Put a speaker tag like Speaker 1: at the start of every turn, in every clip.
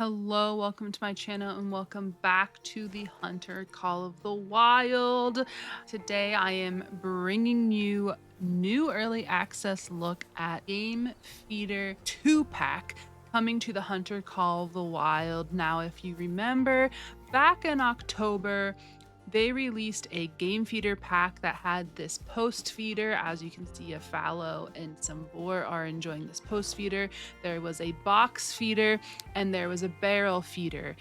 Speaker 1: Hello, welcome to my channel and welcome back to the Hunter Call of the Wild. Today I am bringing you new early access look at Game Feeder 2-pack coming to the Hunter Call of the Wild. Now, if you remember, back in October, they released a game feeder pack that had this post feeder. As you can see, a fallow and some boar are enjoying this post feeder. There was a box feeder and there was a barrel feeder.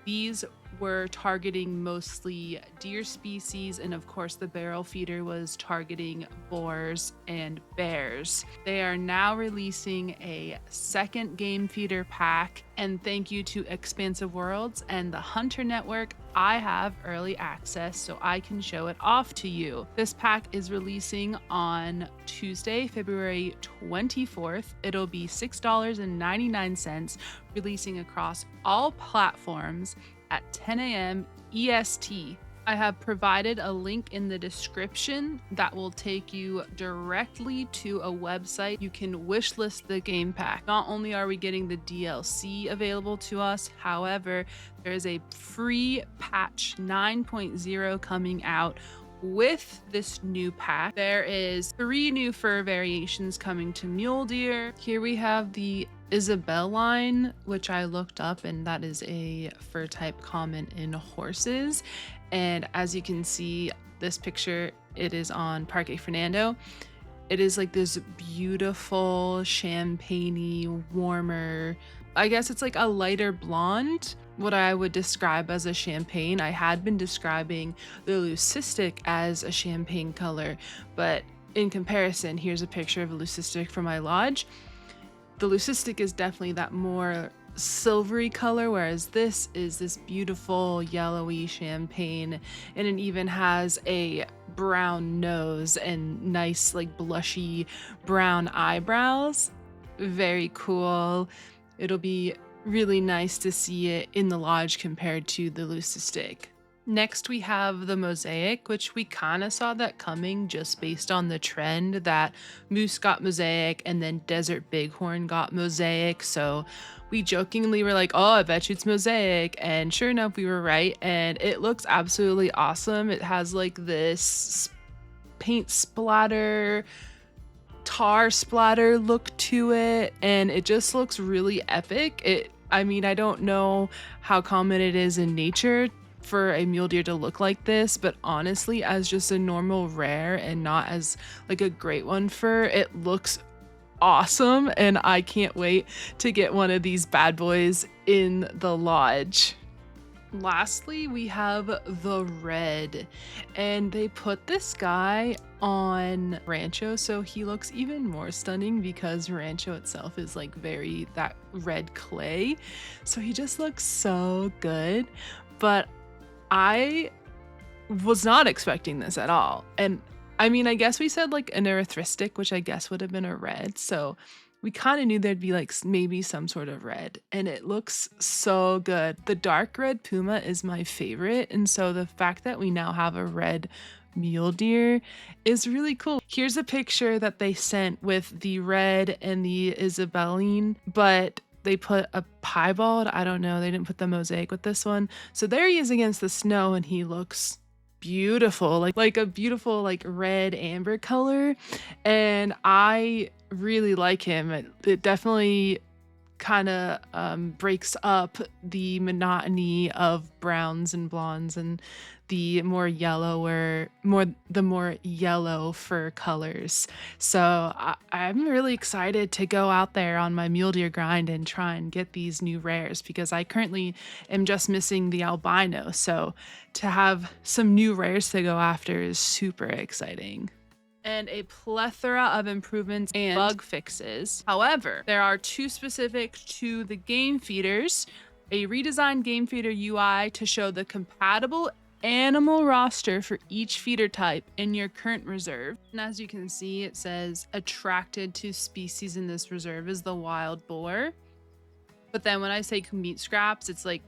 Speaker 1: These were targeting mostly deer species, and of course the barrel feeder was targeting boars and bears. They are now releasing a second game feeder pack, and thank you to Expansive Worlds and the Hunter Network, I have early access so I can show it off to you. This pack is releasing on Tuesday, February 24th. It'll be $6.99, releasing across all platforms at 10 a.m. EST. I have provided a link in the description that will take you directly to a website. You can wishlist the game pack. Not only are we getting the DLC available to us, however, there is a free patch 9.0 coming out with this new pack. There is 3 new fur variations coming to mule deer. Here we have the Isabel line, which I looked up, and that is a fur type common in horses. And as you can see, this picture, it is on Parque Fernando. It is like this beautiful champagne-y, warmer, I guess it's like a lighter blonde, what I would describe as a champagne. I had been describing the leucistic as a champagne color, but in comparison, here's a picture of a leucistic from my lodge. The leucistic is definitely that more silvery color, whereas this is this beautiful yellowy champagne, and it even has a brown nose and nice like blushy brown eyebrows. Very cool. It'll be really nice to see it in the lodge compared to the leucistic. Next, we have the mosaic, which we kind of saw that coming just based on the trend that moose got mosaic and then desert bighorn got mosaic. So we jokingly were like, oh, I bet you it's mosaic. And sure enough, we were right. And it looks absolutely awesome. It has like this paint splatter, tar splatter look to it, and it just looks really epic. I mean, I don't know how common it is in nature for a mule deer to look like this, but honestly, as just a normal rare and not as like a great one fur, it looks awesome, and I can't wait to get one of these bad boys in the lodge. Lastly, we have the red, and they put this guy on Rancho, so he looks even more stunning because Rancho itself is like very that red clay, so he just looks so good. But I was not expecting this at all. And I mean, I guess we said like an erythristic, which I guess would have been a red. So we kind of knew there'd be like maybe some sort of red, and it looks so good. The dark red puma is my favorite. And so the fact that we now have a red mule deer is really cool. Here's a picture that they sent with the red and the Isabeline, but they put a piebald. I don't know. They didn't put the mosaic with this one. So there he is against the snow, and he looks beautiful, like a beautiful like red amber color. And I really like him. It definitely kind of breaks up the monotony of browns and blondes and the more yellow fur colors. So I'm really excited to go out there on my mule deer grind and try and get these new rares, because I currently am just missing the albino. So to have some new rares to go after is super exciting. And a plethora of improvements and bug fixes. However, there are 2 specific to the game feeders: a redesigned game feeder UI to show the compatible animal roster for each feeder type in your current reserve. And as you can see, it says attracted to species in this reserve is the wild boar. But then when I say meat scraps, it's like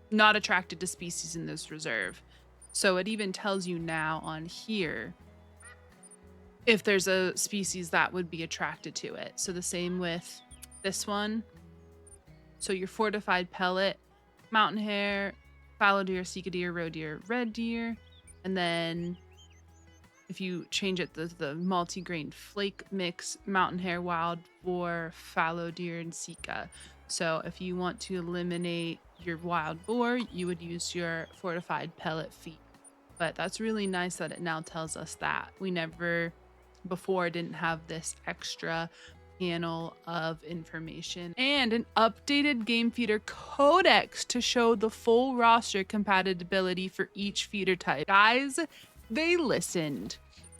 Speaker 1: not attracted to species in this reserve. So it even tells you now on here if there's a species that would be attracted to it. So the same with this one. So your fortified pellet, mountain hare, fallow deer, sika deer, roe deer, red deer, and then if you change it, the multi-grain flake mix, mountain hare, wild boar, fallow deer, and sika. So if you want to eliminate your wild boar, you would use your fortified pellet feed. But that's really nice that it now tells us that. We never before didn't have this extra panel of information and an updated game feeder codex to show the full roster compatibility for each feeder type. Guys, they listened.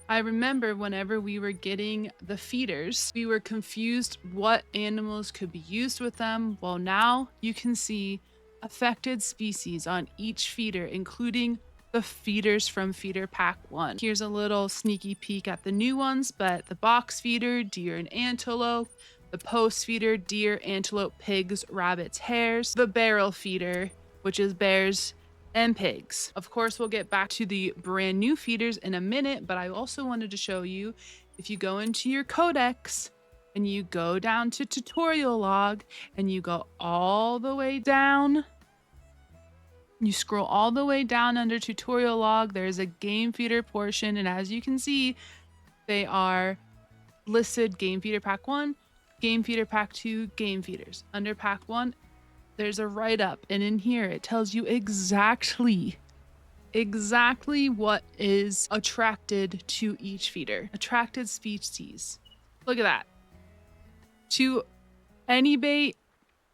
Speaker 1: I remember whenever we were getting the feeders, we were confused what animals could be used with them. Well, now you can see affected species on each feeder, including the feeders from feeder pack 1. Here's a little sneaky peek at the new ones, but the box feeder, deer and antelope, the post feeder, deer, antelope, pigs, rabbits, hares, the barrel feeder, which is bears and pigs. Of course, we'll get back to the brand new feeders in a minute, but I also wanted to show you, if you go into your codex and you go down to tutorial log and you go all the way down, you scroll all the way down under tutorial log, there's a game feeder portion, and as you can see, they are listed: game feeder pack 1, game feeder pack 2, game feeders. Under pack 1, there's a write-up, and in here it tells you exactly what is attracted to each feeder. Attracted species. Look at that. To any bait,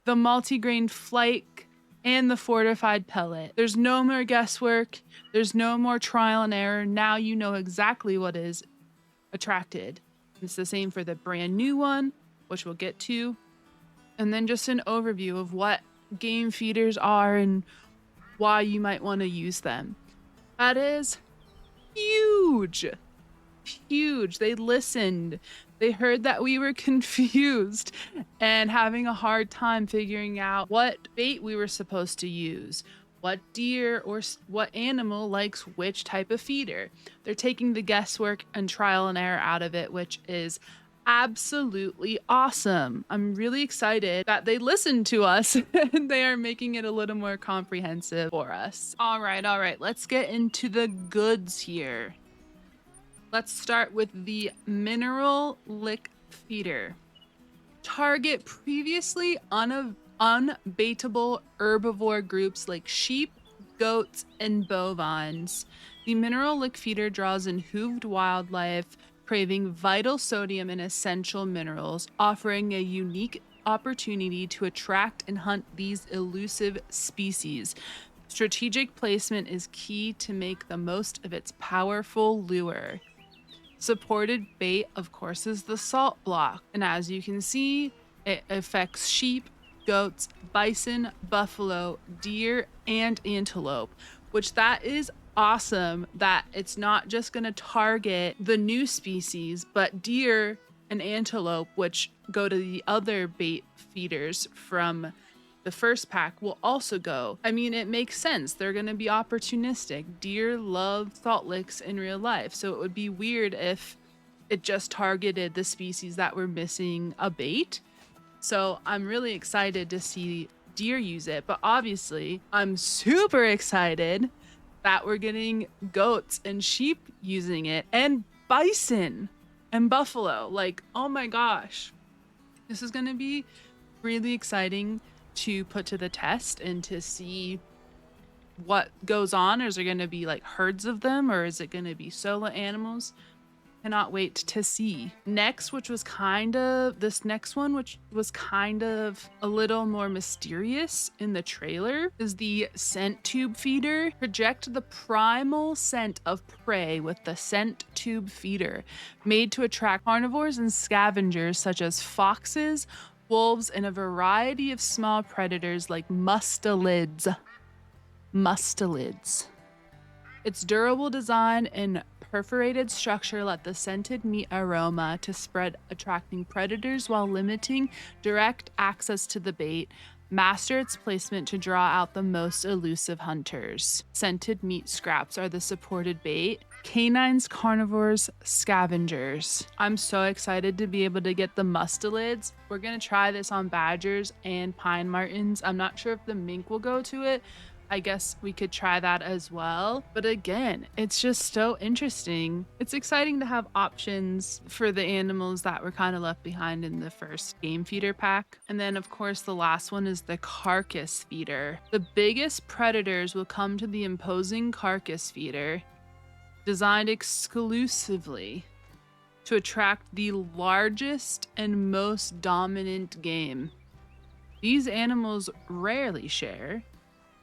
Speaker 1: the multi-grain flake, and the fortified pellet. There's no more guesswork. There's no more trial and error. Now you know exactly what is attracted. It's the same for the brand new one, which we'll get to. And then just an overview of what game feeders are and why you might want to use them. That is huge. Huge. They listened. They heard that we were confused and having a hard time figuring out what bait we were supposed to use, what deer or what animal likes which type of feeder. They're taking the guesswork and trial and error out of it, which is absolutely awesome. I'm really excited that they listened to us and they are making it a little more comprehensive for us. All right, let's get into the goods here. Let's start with the mineral lick feeder. Target previously unbaitable herbivore groups like sheep, goats, and bovines. The mineral lick feeder draws in hooved wildlife craving vital sodium and essential minerals, offering a unique opportunity to attract and hunt these elusive species. Strategic placement is key to make the most of its powerful lure. Supported bait, of course, is the salt block. And as you can see, it affects sheep, goats, bison, buffalo, deer, and antelope, which that is awesome that it's not just going to target the new species, but deer and antelope, which go to the other bait feeders from the first pack, will also go. I mean, it makes sense. They're going to be opportunistic. Deer love salt licks in real life, so it would be weird if it just targeted the species that were missing a bait. So I'm really excited to see deer use it, but obviously I'm super excited that we're getting goats and sheep using it, and bison and buffalo. Like, oh my gosh, this is going to be really exciting to put to the test and to see what goes on. Is there going to be like herds of them, or is it going to be solo animals? Cannot wait to see. Next, which was kind of a little more mysterious in the trailer, is the scent tube feeder. Project the primal scent of prey with the scent tube feeder, made to attract carnivores and scavengers such as foxes, wolves, and a variety of small predators like mustelids. Its durable design and perforated structure let the scented meat aroma to spread, attracting predators while limiting direct access to the bait. Master its placement to draw out the most elusive hunters. Scented meat scraps are the supported bait. Canines, carnivores, scavengers. I'm so excited to be able to get the mustelids. We're gonna try this on badgers and pine martens. I'm not sure if the mink will go to it. I guess we could try that as well. But again, it's just so interesting. It's exciting to have options for the animals that were kind of left behind in the first game feeder pack. And then, of course, the last one is the carcass feeder. The biggest predators will come to the imposing carcass feeder, designed exclusively to attract the largest and most dominant game. These animals rarely share,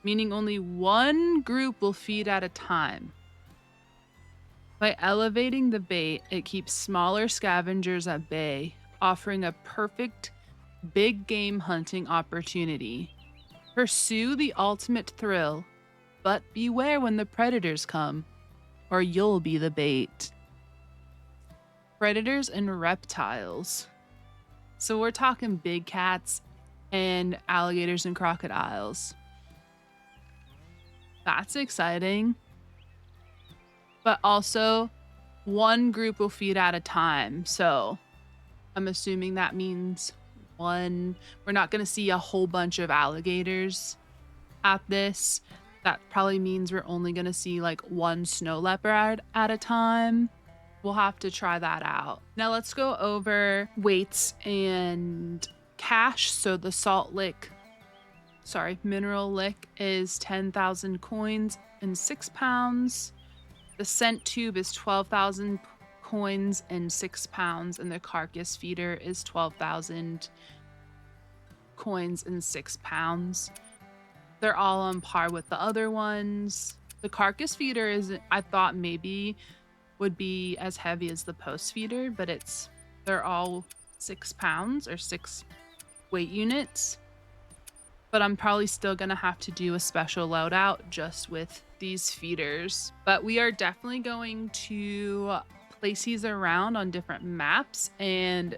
Speaker 1: meaning only one group will feed at a time. By elevating the bait, it keeps smaller scavengers at bay, offering a perfect big game hunting opportunity. Pursue the ultimate thrill, but beware when the predators come, or you'll be the bait. Predators and reptiles. So we're talking big cats and alligators and crocodiles. That's exciting. But also, one group will feed at a time. So I'm assuming that means we're not going to see a whole bunch of alligators at this. That probably means we're only going to see like one snow leopard at a time. We'll have to try that out. Now let's go over weights and cash. So the mineral lick is 10,000 coins and 6 pounds. The scent tube is 12,000 coins and 6 pounds, and the carcass feeder is 12,000 coins and 6 pounds. They're all on par with the other ones. The carcass feeder I thought maybe would be as heavy as the post feeder, but they're all 6 pounds or 6 weight units. But I'm probably still gonna have to do a special loadout just with these feeders. But we are definitely going to place these around on different maps and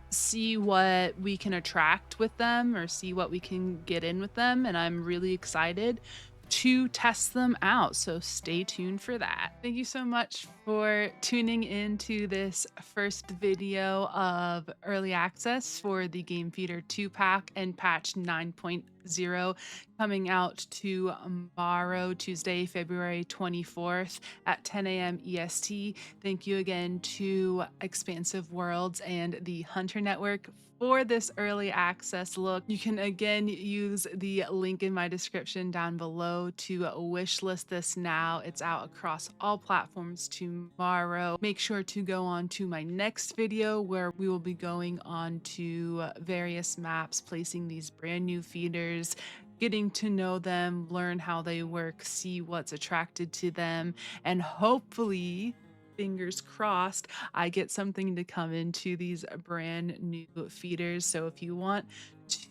Speaker 1: see what we can attract with them or see what we can get in with them. And I'm really excited to test them out. So stay tuned for that. Thank you so much for tuning into this first video of early access for the Game Feeder 2-pack and patch 9.0 coming out tomorrow, Tuesday, February 24th at 10 a.m. EST. Thank you again to Expansive Worlds and the Hunter Network for this early access look. You can again use the link in my description down below to wishlist this now. It's out across all platforms tomorrow. Make sure to go on to my next video where we will be going on to various maps, placing these brand new feeders, getting to know them, learn how they work, see what's attracted to them, and hopefully, fingers crossed, I get something to come into these brand new feeders. So if you want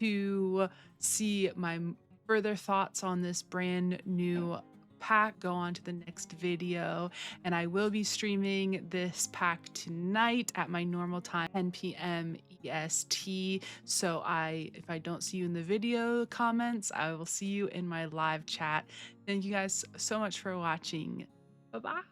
Speaker 1: to see my further thoughts on this brand new pack, go on to the next video, and I will be streaming this pack tonight at my normal time, 10 p.m. EST. So if I don't see you in the video comments, I will see you in my live chat. Thank you guys so much for watching. Bye-bye.